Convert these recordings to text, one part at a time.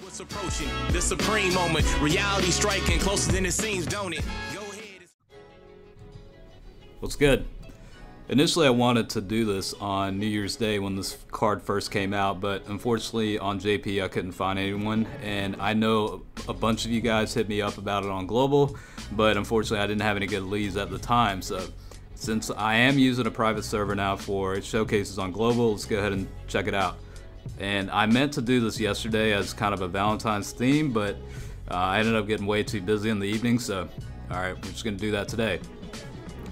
What's approaching the supreme moment, reality striking closer than it seems, don't it? Go ahead. What's good? Initially I wanted to do this on New Year's Day when this card first came out, but unfortunately on JP I couldn't find anyone, and I know a bunch of you guys hit me up about it on Global, but unfortunately I didn't have any good leads at the time. So since I am using a private server now for showcases on Global, let's go ahead and check it out. And I meant to do this yesterday as kind of a Valentine's theme, but I ended up getting way too busy in the evening, so alright, we're just going to do that today.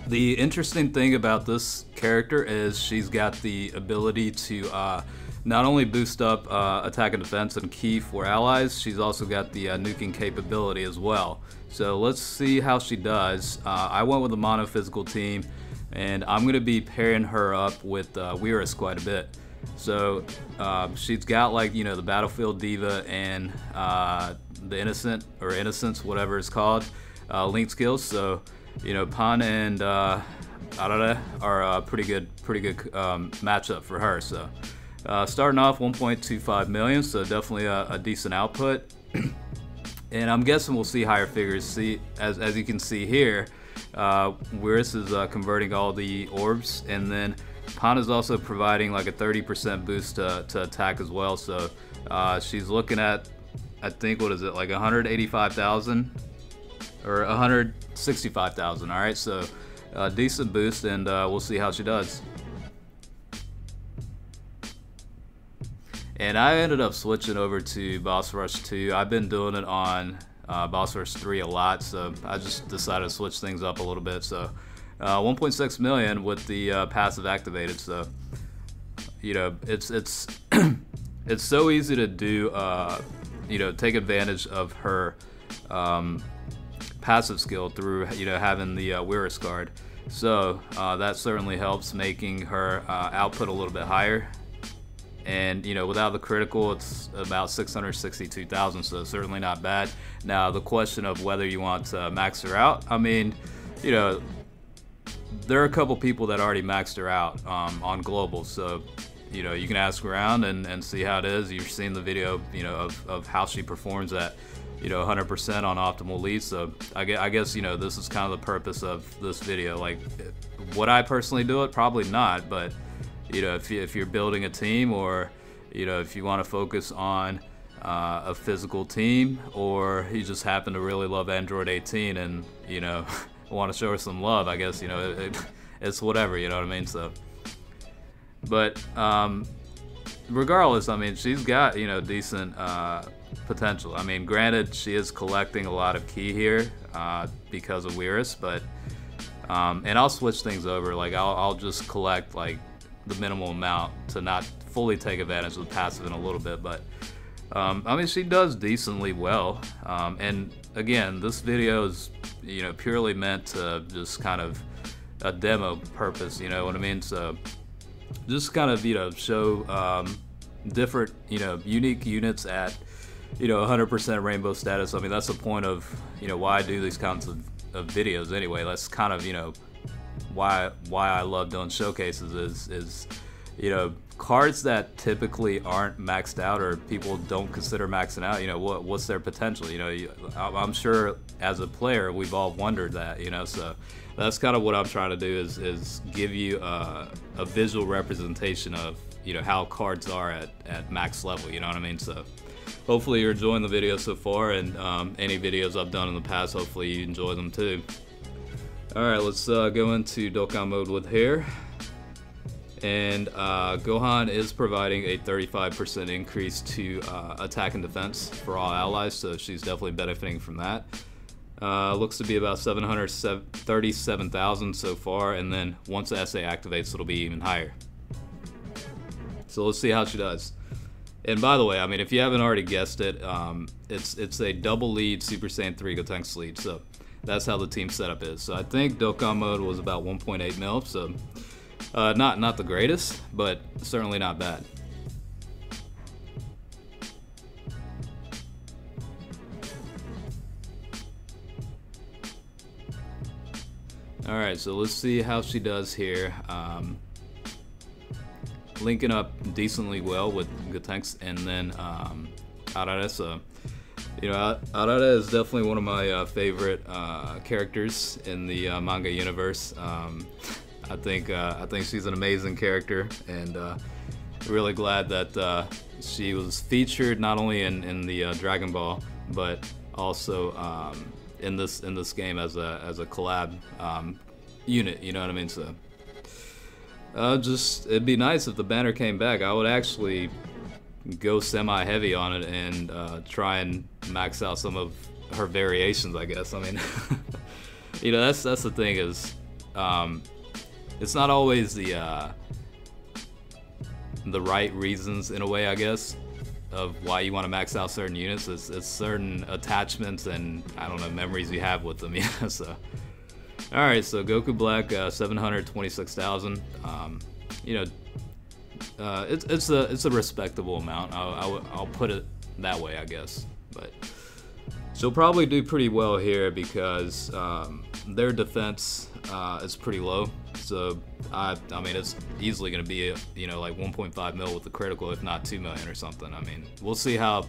The interesting thing about this character is she's got the ability to not only boost up attack and defense and key for allies, she's also got the nuking capability as well. So let's see how she does. I went with a mono physical team, and I'm going to be pairing her up with Whirus quite a bit. So she's got, like, you know, the Battlefield Diva and the Innocent or Innocence, whatever it's called, link skills. So you know, Pan and Arale are a pretty good matchup for her. So starting off 1.25 million, so definitely a decent output. And I'm guessing we'll see higher figures. See, as you can see here, Whirus is converting all the orbs, and then Pan is also providing like a 30% boost to attack as well. So she's looking at, I think, what is it, like 185,000 or 165,000. All right, so decent boost, and we'll see how she does. And I ended up switching over to Boss Rush 2. I've been doing it on Boss Rush 3 a lot, so I just decided to switch things up a little bit. So 1.6 million with the passive activated. So you know, it's it's so easy to do. You know, take advantage of her passive skill through, you know, having the Whirus card. So that certainly helps, making her output a little bit higher. And you know, without the critical, it's about 662,000, so certainly not bad. Now the question of whether you want to max her out, I mean, you know, there are a couple people that already maxed her out on Global, so you know, you can ask around and see how it is. You've seen the video, you know, of how she performs at, you know, 100% on optimal leads. So I guess, you know, this is kind of the purpose of this video. Like, would I personally do it? Probably not, but you know, if you're building a team, or you know, if you want to focus on a physical team, or you just happen to really love Android 18 and you know want to show her some love, I guess, you know, it's whatever, you know what I mean. So but regardless, I mean, she's got, you know, decent potential. I mean, granted, she is collecting a lot of key here because of Whirus, but and I'll switch things over. Like I'll just collect like the minimal amount to not fully take advantage of the passive in a little bit. But I mean, she does decently well. And again, this video is, you know, purely meant to just kind of a demo purpose, you know what I mean? So just kind of, you know, show different, you know, unique units at, you know, 100% rainbow status. I mean, that's the point of, you know, why I do these kinds of videos anyway. That's kind of, you know, why I love doing showcases is, you know, cards that typically aren't maxed out, or people don't consider maxing out, you know, what's their potential, you know. I'm sure as a player we've all wondered that, you know. So that's kind of what I'm trying to do, is give you a visual representation of, you know, how cards are at max level, you know what I mean. So hopefully you're enjoying the video so far, and any videos I've done in the past, hopefully you enjoy them too. Alright, let's go into Dokkan mode with here. And Gohan is providing a 35% increase to attack and defense for all allies, so she's definitely benefiting from that. Looks to be about 737,000 so far, and then once the SA activates, it'll be even higher. So let's see how she does. And by the way, I mean, if you haven't already guessed it, it's a double lead Super Saiyan 3 Gotenks lead, so that's how the team setup is. So I think Dokkan mode was about 1.8 mil, so not the greatest, but certainly not bad. Alright, so let's see how she does here. Linking up decently well with Gotenks, and then Arale. So, you know, Arale is definitely one of my favorite characters in the manga universe. I think she's an amazing character, and really glad that she was featured not only in the Dragon Ball, but also in this game as a collab unit. You know what I mean? So just it'd be nice if the banner came back. I would actually go semi-heavy on it and try and max out some of her variations, I guess. I mean, you know, that's the thing is, it's not always the right reasons in a way, I guess, of why you want to max out certain units. It's certain attachments and, I don't know, memories you have with them. Yeah. So, all right. So Goku Black, 726,000. You know, it's a respectable amount. I'll put it that way, I guess. But she'll probably do pretty well here because their defense is pretty low. So I mean, it's easily going to be, you know, like 1.5 mil with the critical, if not 2 million or something. I mean, we'll see how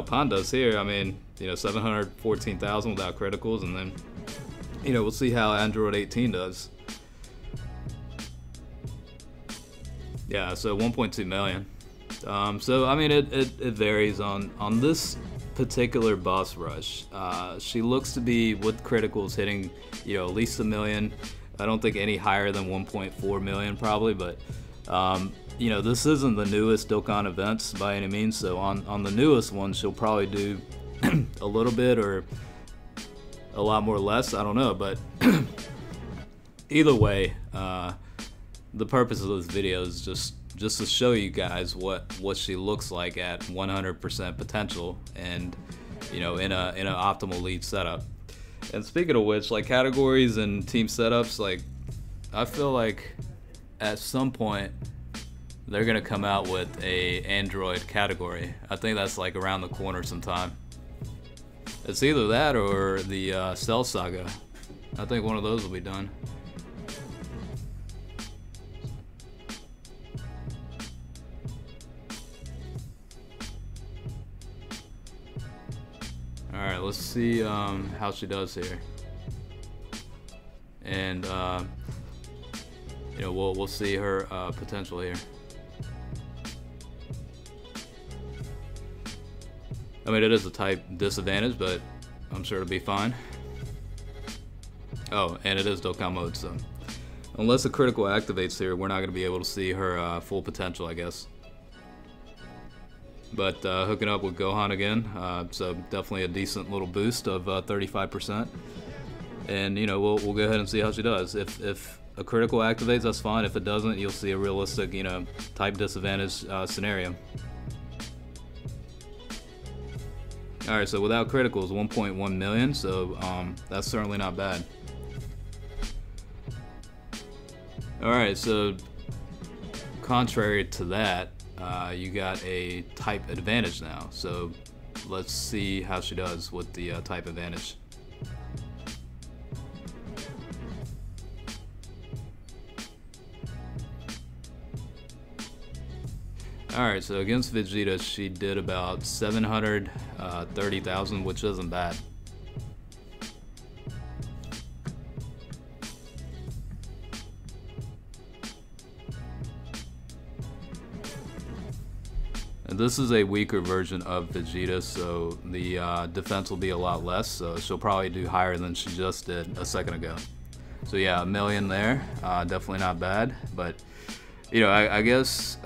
Pan does here. I mean, you know, 714,000 without criticals, and then, you know, we'll see how Android 18 does. Yeah, so 1.2 million. So I mean, it varies on this particular boss rush. She looks to be with criticals hitting, you know, at least 1 million. I don't think any higher than 1.4 million probably, but you know, this isn't the newest Dokkan events by any means. So on the newest one, she'll probably do a little bit or a lot more less. I don't know, but either way, the purpose of this video is just to show you guys what she looks like at 100% potential, and you know, in an optimal lead setup. And speaking of which, like categories and team setups, like I feel like at some point they're gonna come out with a Android category. I think that's like around the corner sometime. It's either that or the Cell Saga. I think one of those will be done. Alright, let's see how she does here. And you know, we'll see her potential here. I mean, it is a type disadvantage, but I'm sure it'll be fine. Oh, and it is Dokkan mode, so unless a critical activates here, we're not going to be able to see her full potential, I guess. But hooking up with Gohan again, so definitely a decent little boost of 35%. And you know, we'll go ahead and see how she does. If a critical activates, that's fine. If it doesn't, you'll see a realistic, you know, type disadvantage scenario. All right, so without criticals, 1.1 million. So that's certainly not bad. All right, so contrary to that, you got a type advantage now, so let's see how she does with the type advantage. Alright, so against Vegeta she did about 730,000, which isn't bad. And this is a weaker version of Vegeta, so the defense will be a lot less, so she'll probably do higher than she just did a second ago. So yeah, 1 million there, definitely not bad, but you know, I guess